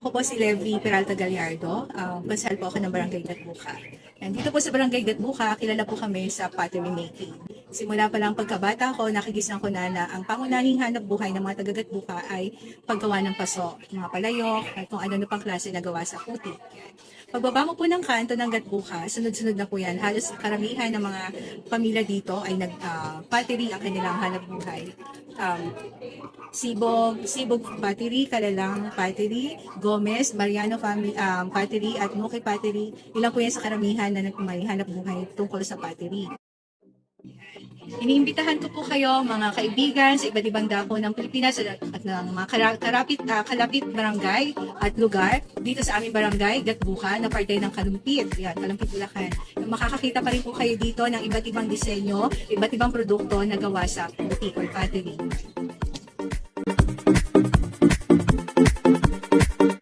Ako po si Levi Peralta Gallardo, konsehal po ako ng Barangay Gatbuka. And dito po sa Barangay Gatbuka, kilala po kami sa pottery making. Simula pa lang pagkabata ko, nakigisnan ko na ang pangunahing hanap buhay ng mga taga-Gatbuka ay paggawa ng paso, mga palayok, at kung ano pang klase na gawa sa putik. Pagbaba mo po ng kanto ng Gatbuka, sunod-sunod na po yan. Halos karamihan ng mga pamilya dito ay pottery ang kanilang hanap buhay. Sibog Pottery, Kalalang Pottery, Gomez, Mariano Family Pottery at Muki Pottery. Ilan po yan sa karamihan na may hanap buhay tungkol sa pottery. Iniimbitahan ko po kayo mga kaibigan sa iba't ibang dako ng Pilipinas at ng mga kalapit barangay at lugar dito sa aming barangay, Gatbuka, na parte ng Kalumpit. Yan, Kalumpit, Bulacan. Makakakita pa rin po kayo dito ng iba't ibang disenyo, iba't ibang produkto na gawa sa putik or pottery.